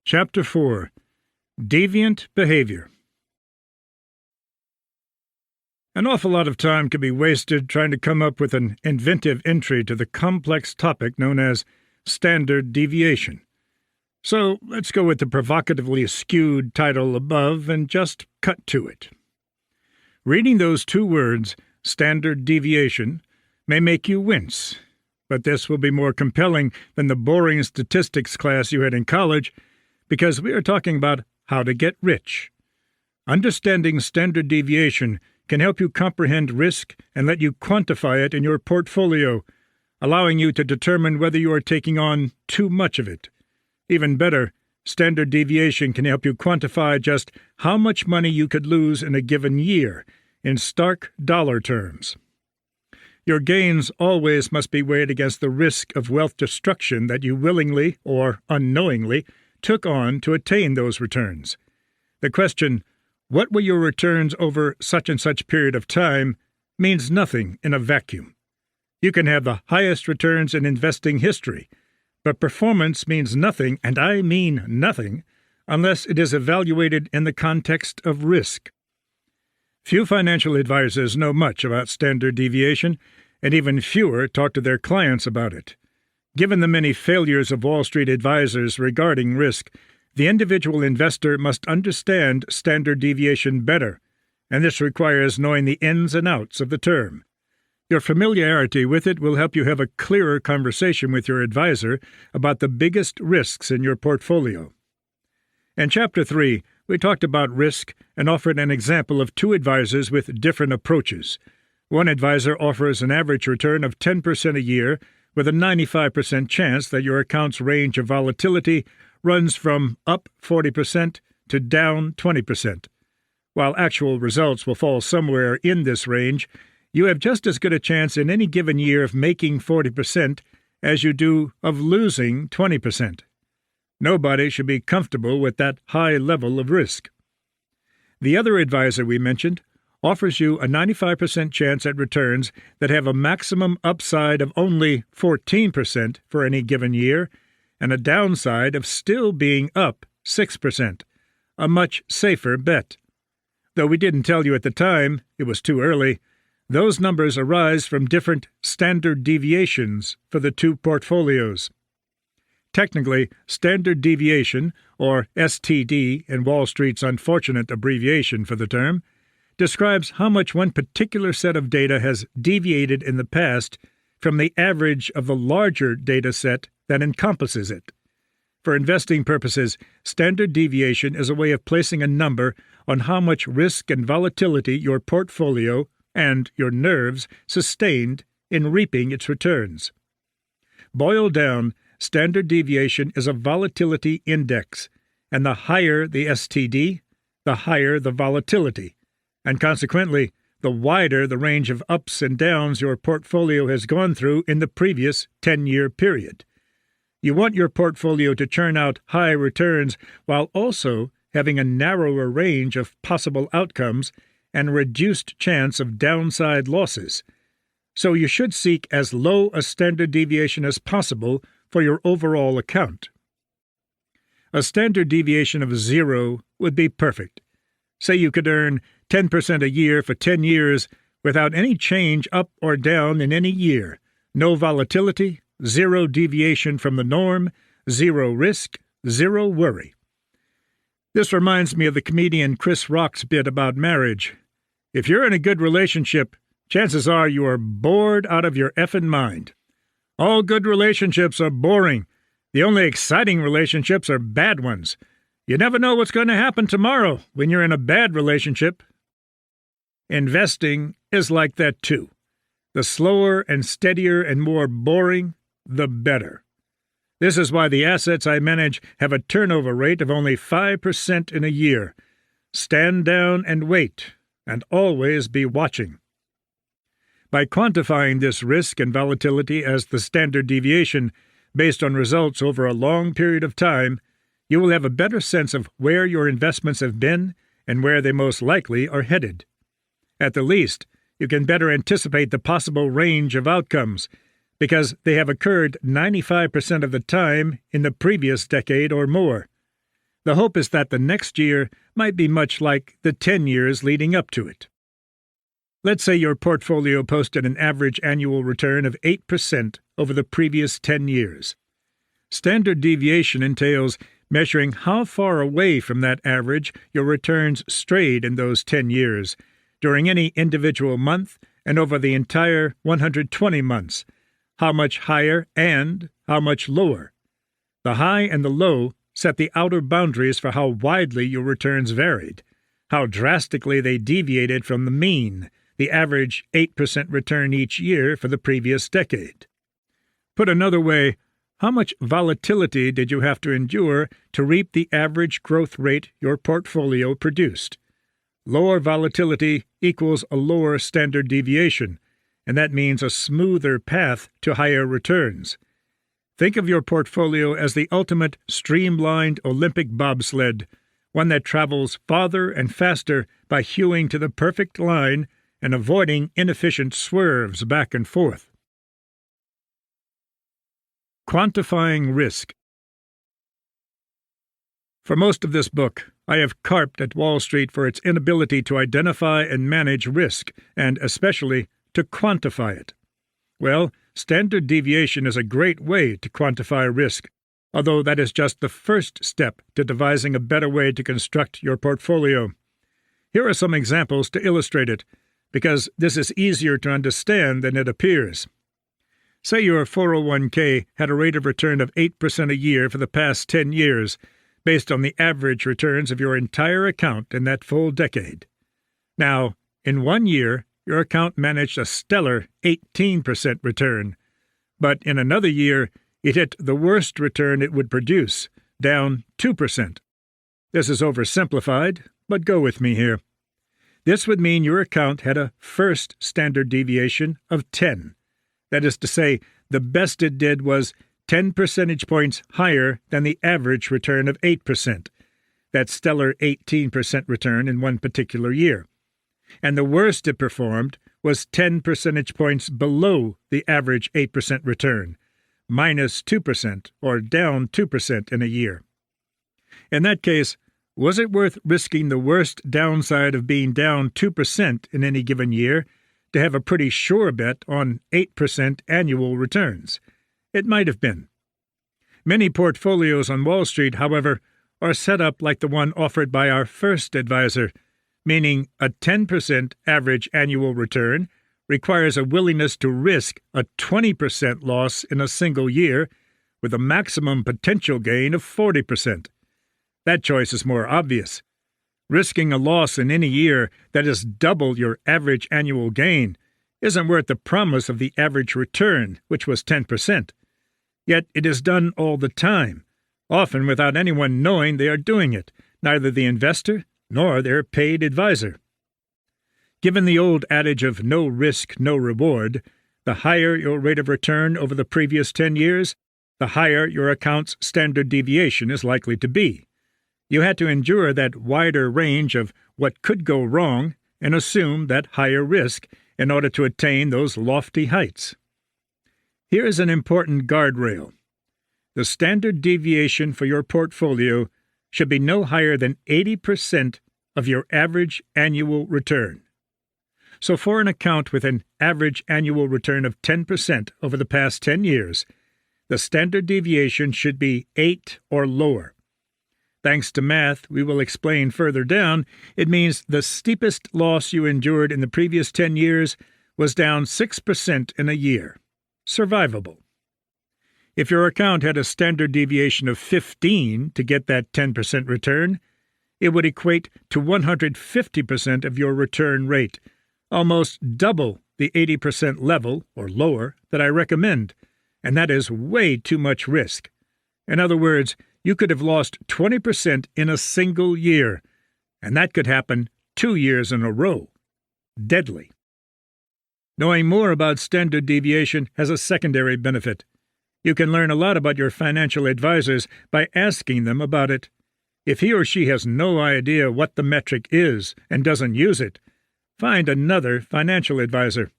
Chapter 4. Deviant Behavior. An awful lot of time can be wasted trying to come up with an inventive entry to the complex topic known as standard deviation. So let's go with the provocatively skewed title above and just cut to it. Reading those two words, standard deviation, may make you wince, but this will be more compelling than the boring statistics class you had in college, because we are talking about how to get rich. Understanding standard deviation can help you comprehend risk and let you quantify it in your portfolio, allowing you to determine whether you are taking on too much of it. Even better, standard deviation can help you quantify just how much money you could lose in a given year, in stark dollar terms. Your gains always must be weighed against the risk of wealth destruction that you willingly or unknowingly took on to attain those returns. The question, what were your returns over such and such period of time, means nothing in a vacuum. You can have the highest returns in investing history, but performance means nothing, and I mean nothing, unless it is evaluated in the context of risk. Few financial advisors know much about standard deviation, and even fewer talk to their clients about it. Given the many failures of Wall Street advisors regarding risk, the individual investor must understand standard deviation better, and this requires knowing the ins and outs of the term. Your familiarity with it will help you have a clearer conversation with your advisor about the biggest risks in your portfolio. In Chapter 3, we talked about risk and offered an example of two advisors with different approaches. One advisor offers an average return of 10% a year, with a 95% chance that your account's range of volatility runs from up 40% to down 20%. While actual results will fall somewhere in this range, you have just as good a chance in any given year of making 40% as you do of losing 20%. Nobody should be comfortable with that high level of risk. The other advisor we mentioned offers you a 95% chance at returns that have a maximum upside of only 14% for any given year and a downside of still being up 6%, a much safer bet. Though we didn't tell you at the time, it was too early, those numbers arise from different standard deviations for the two portfolios. Technically, standard deviation, or STD in Wall Street's unfortunate abbreviation for the term, describes how much one particular set of data has deviated in the past from the average of the larger data set that encompasses it. For investing purposes, standard deviation is a way of placing a number on how much risk and volatility your portfolio and your nerves sustained in reaping its returns. Boiled down, standard deviation is a volatility index, and the higher the STD, the higher the volatility, and consequently, the wider the range of ups and downs your portfolio has gone through in the previous 10-year period. You want your portfolio to churn out high returns while also having a narrower range of possible outcomes and a reduced chance of downside losses. So you should seek as low a standard deviation as possible for your overall account. A standard deviation of 0 would be perfect. Say you could earn 10% a year for 10 years without any change up or down in any year, no volatility, 0 deviation from the norm, 0 risk, 0 worry. This reminds me of the comedian Chris Rock's bit about marriage. If you're in a good relationship, chances are you are bored out of your effing mind. All good relationships are boring. The only exciting relationships are bad ones. You never know what's going to happen tomorrow when you're in a bad relationship. Investing is like that too. The slower and steadier and more boring, the better. This is why the assets I manage have a turnover rate of only 5% in a year. Stand down and wait, and always be watching. By quantifying this risk and volatility as the standard deviation based on results over a long period of time, you will have a better sense of where your investments have been and where they most likely are headed. At the least, you can better anticipate the possible range of outcomes, because they have occurred 95% of the time in the previous decade or more. The hope is that the next year might be much like the 10 years leading up to it. Let's say your portfolio posted an average annual return of 8% over the previous 10 years. Standard deviation entails measuring how far away from that average your returns strayed in those 10 years, during any individual month and over the entire 120 months, how much higher and how much lower. The high and the low set the outer boundaries for how widely your returns varied, how drastically they deviated from the mean, the average 8% return each year for the previous decade. Put another way, how much volatility did you have to endure to reap the average growth rate your portfolio produced? Lower volatility equals a lower standard deviation, and that means a smoother path to higher returns. Think of your portfolio as the ultimate streamlined Olympic bobsled, one that travels farther and faster by hewing to the perfect line and avoiding inefficient swerves back and forth. Quantifying Risk. For most of this book, I have carped at Wall Street for its inability to identify and manage risk, and especially to quantify it. Well, standard deviation is a great way to quantify risk, although that is just the first step to devising a better way to construct your portfolio. Here are some examples to illustrate it, because this is easier to understand than it appears. Say your 401k had a rate of return of 8% a year for the past 10 years, based on the average returns of your entire account in that full decade. Now, in 1 year, your account managed a stellar 18% return, but in another year, it hit the worst return it would produce, down 2%. This is oversimplified, but go with me here. This would mean your account had a first standard deviation of 10. That is to say, the best it did was 10 percentage points higher than the average return of 8%, that stellar 18% return in one particular year. And the worst it performed was 10 percentage points below the average 8% return, minus 2% or down 2% in a year. In that case, was it worth risking the worst downside of being down 2% in any given year to have a pretty sure bet on 8% annual returns? It might have been. Many portfolios on Wall Street, however, are set up like the one offered by our first advisor, meaning a 10% average annual return requires a willingness to risk a 20% loss in a single year with a maximum potential gain of 40%. That choice is more obvious. Risking a loss in any year that is double your average annual gain isn't worth the promise of the average return, which was 10%. Yet it is done all the time, often without anyone knowing they are doing it, neither the investor nor their paid advisor. Given the old adage of no risk, no reward, the higher your rate of return over the previous 10 years, the higher your account's standard deviation is likely to be. You had to endure that wider range of what could go wrong and assume that higher risk in order to attain those lofty heights. Here is an important guardrail. The standard deviation for your portfolio should be no higher than 80% of your average annual return. So for an account with an average annual return of 10% over the past 10 years, the standard deviation should be 8 or lower. Thanks to math we will explain further down, it means the steepest loss you endured in the previous 10 years was down 6% in a year. Survivable. If your account had a standard deviation of 15 to get that 10% return, it would equate to 150% of your return rate, almost double the 80% level, or lower, that I recommend, and that is way too much risk. In other words, you could have lost 20% in a single year, and that could happen 2 years in a row. Deadly. Knowing more about standard deviation has a secondary benefit. You can learn a lot about your financial advisors by asking them about it. If he or she has no idea what the metric is and doesn't use it, find another financial advisor.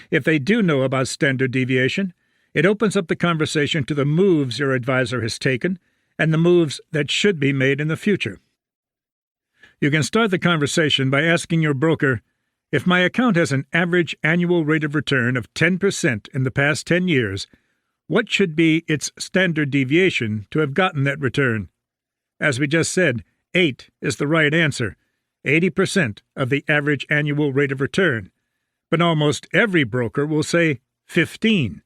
If they do know about standard deviation, it opens up the conversation to the moves your advisor has taken and the moves that should be made in the future. You can start the conversation by asking your broker, if my account has an average annual rate of return of 10% in the past 10 years, what should be its standard deviation to have gotten that return? As we just said, 8 is the right answer, 80% of the average annual rate of return. But almost every broker will say 15,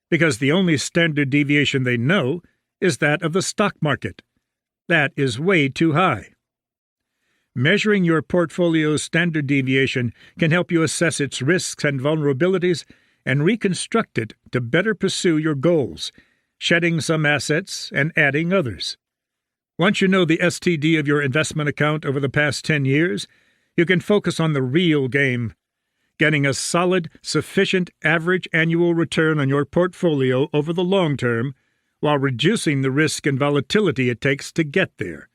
because the only standard deviation they know is that of the stock market. That is way too high. Measuring your portfolio's standard deviation can help you assess its risks and vulnerabilities and reconstruct it to better pursue your goals, shedding some assets and adding others. Once you know the STD of your investment account over the past 10 years, you can focus on the real game, getting a solid, sufficient average annual return on your portfolio over the long term while reducing the risk and volatility it takes to get there.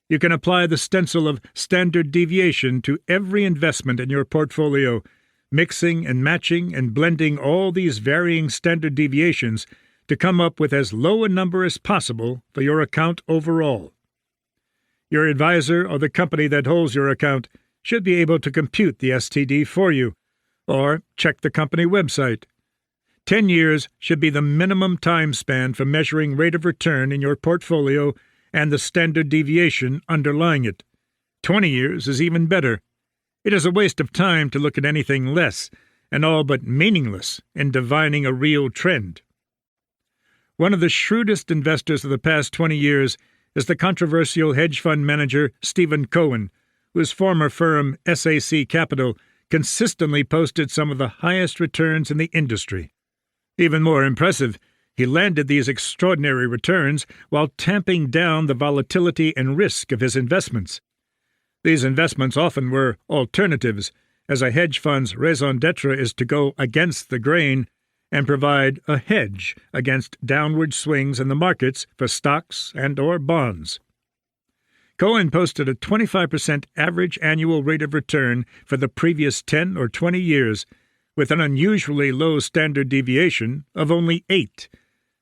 You can apply the stencil of standard deviation to every investment in your portfolio, mixing and matching and blending all these varying standard deviations to come up with as low a number as possible for your account overall. Your advisor or the company that holds your account should be able to compute the STD for you, or check the company website. 10 years should be the minimum time span for measuring rate of return in your portfolio and the standard deviation underlying it. 20 years is even better. It is a waste of time to look at anything less, and all but meaningless in divining a real trend. One of the shrewdest investors of the past 20 years is the controversial hedge fund manager Stephen Cohen, whose former firm SAC Capital consistently posted some of the highest returns in the industry. Even more impressive, he landed these extraordinary returns while tamping down the volatility and risk of his investments. These investments often were alternatives, as a hedge fund's raison d'etre is to go against the grain and provide a hedge against downward swings in the markets for stocks and/or bonds. Cohen posted a 25% average annual rate of return for the previous 10 or 20 years, with an unusually low standard deviation of only 8.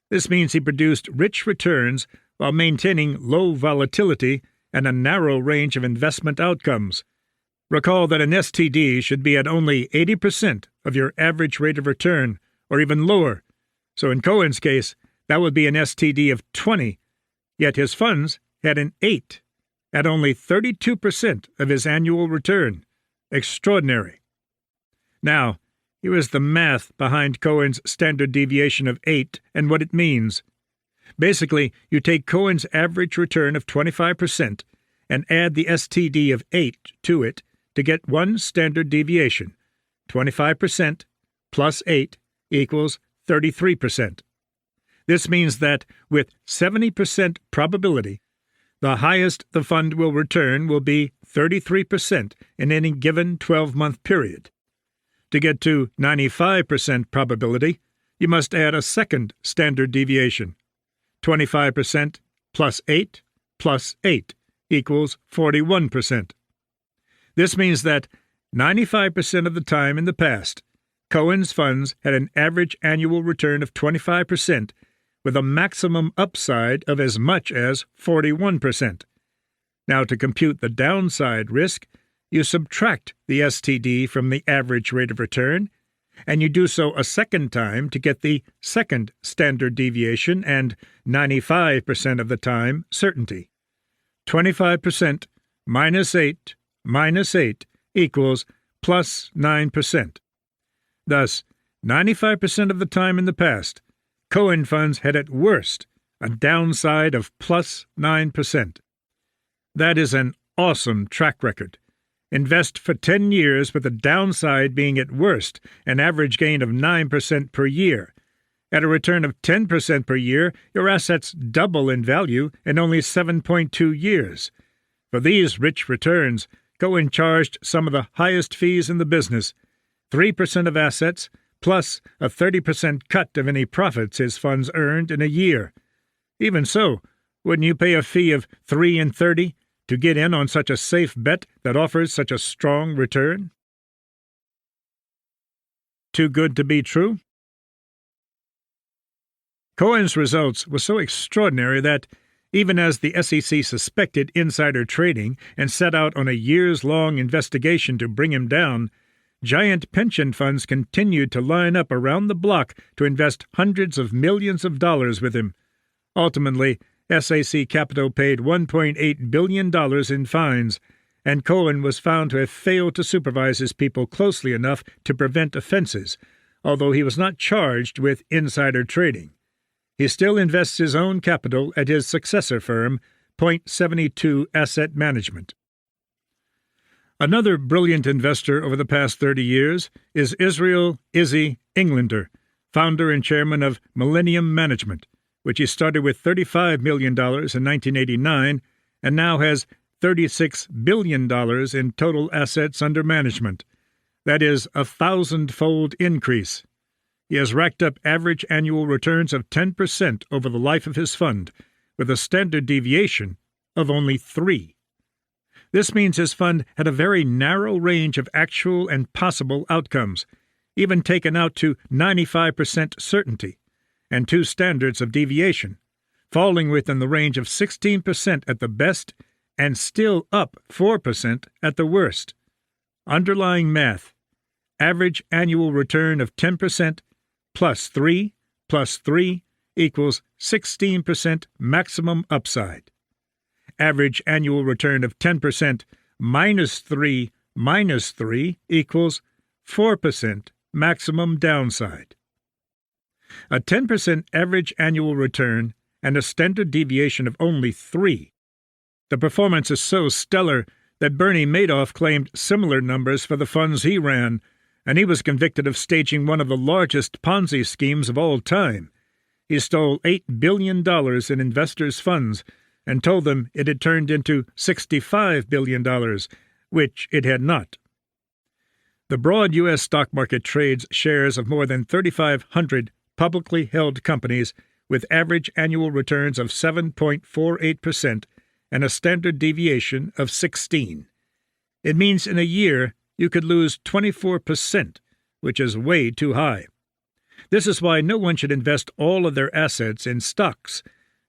This means he produced rich returns while maintaining low volatility and a narrow range of investment outcomes. Recall that an STD should be at only 80% of your average rate of return, or even lower. So in Cohen's case, that would be an STD of 20, yet his funds had an 8, at only 32% of his annual return. Extraordinary. Now, here is the math behind Cohen's standard deviation of 8 and what it means. Basically, you take Cohen's average return of 25% and add the STD of 8 to it to get one standard deviation. 25% plus 8 equals 33%. This means that, with 70% probability, the highest the fund will return will be 33% in any given 12-month period. To get to 95% probability, you must add a second standard deviation. 25% plus 8 equals 41%. This means that 95% of the time in the past, Cohen's funds had an average annual return of 25%, with a maximum upside of as much as 41%. Now, to compute the downside risk, you subtract the STD from the average rate of return, and you do so a second time to get the second standard deviation and 95% of the time certainty. 25% minus 8 equals plus 9%. Thus, 95% of the time in the past, Cohen funds had at worst a downside of plus 9%. That is an awesome track record. Invest for 10 years with the downside being at worst an average gain of 9% per year. At a return of 10% per year, your assets double in value in only 7.2 years. For these rich returns, Cohen charged some of the highest fees in the business, 3% of assets, plus a 30% cut of any profits his funds earned in a year. Even so, wouldn't you pay a fee of 3 and 30 to get in on such a safe bet that offers such a strong return? Too good to be true? Cohen's results were so extraordinary that, Even as the SEC suspected insider trading and set out on a years-long investigation to bring him down, giant pension funds continued to line up around the block to invest hundreds of millions of dollars with him. Ultimately, SAC Capital paid $1.8 billion in fines, and Cohen was found to have failed to supervise his people closely enough to prevent offenses, although he was not charged with insider trading. He still invests his own capital at his successor firm, Point72 Asset Management. Another brilliant investor over the past 30 years is Israel Izzy Englander, founder and chairman of Millennium Management, which he started with $35 million in 1989 and now has $36 billion in total assets under management. That is a 1,000-fold increase. He has racked up average annual returns of 10% over the life of his fund, with a standard deviation of only 3. This means his fund had a very narrow range of actual and possible outcomes, even taken out to 95% certainty, and 2 standards of deviation, falling within the range of 16% at the best and still up 4% at the worst. Underlying math: average annual return of 10% plus 3 equals 16% maximum upside. Average annual return of 10% minus 3 equals 4% maximum downside. A 10% average annual return and a standard deviation of only 3. The performance is so stellar that Bernie Madoff claimed similar numbers for the funds he ran, and he was convicted of staging one of the largest Ponzi schemes of all time. He stole $8 billion in investors' funds and told them it had turned into $65 billion, which it had not. The broad U.S. stock market trades shares of more than 3,500 publicly held companies with average annual returns of 7.48% and a standard deviation of 16. It means in a year you could lose 24%, which is way too high. This is why no one should invest all of their assets in stocks.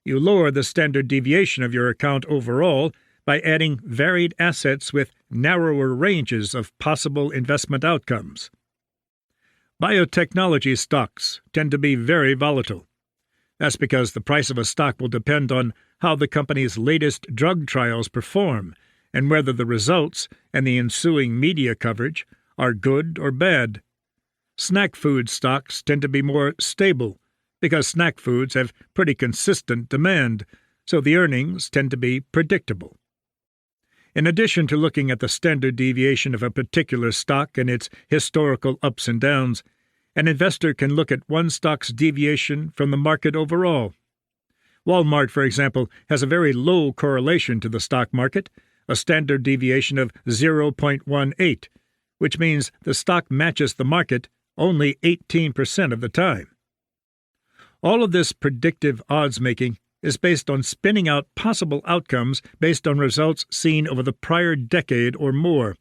You lower the standard deviation of your account overall by adding varied assets with narrower ranges of possible investment outcomes. Biotechnology stocks tend to be very volatile. That's because the price of a stock will depend on how the company's latest drug trials perform and whether the results and the ensuing media coverage are good or bad. Snack food stocks tend to be more stable because snack foods have pretty consistent demand, so the earnings tend to be predictable. In addition to looking at the standard deviation of a particular stock and its historical ups and downs, an investor can look at one stock's deviation from the market overall. Walmart, for example, has a very low correlation to the stock market, a standard deviation of 0.18, which means the stock matches the market only 18% of the time. All of this predictive odds-making is based on spinning out possible outcomes based on results seen over the prior decade or more.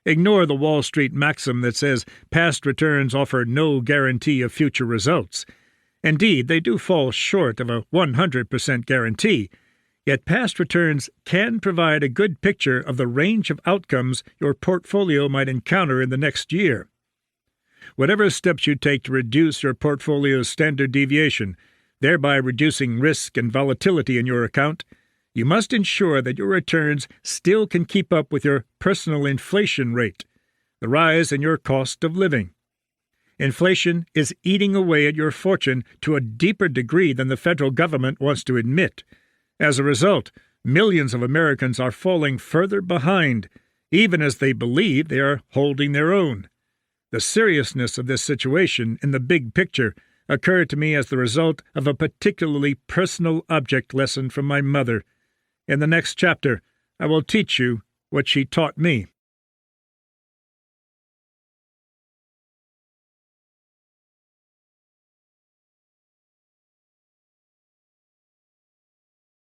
Ignore the Wall Street maxim that says past returns offer no guarantee of future results. Indeed, they do fall short of a 100% guarantee, yet past returns can provide a good picture of the range of outcomes your portfolio might encounter in the next year. Whatever steps you take to reduce your portfolio's standard deviation, thereby reducing risk and volatility in your account, you must ensure that your returns still can keep up with your personal inflation rate, the rise in your cost of living. Inflation is eating away at your fortune to a deeper degree than the federal government wants to admit. As a result, millions of Americans are falling further behind, even as they believe they are holding their own. The seriousness of this situation in the big picture occurred to me as the result of a particularly personal object lesson from my mother. In the next chapter, I will teach you what she taught me.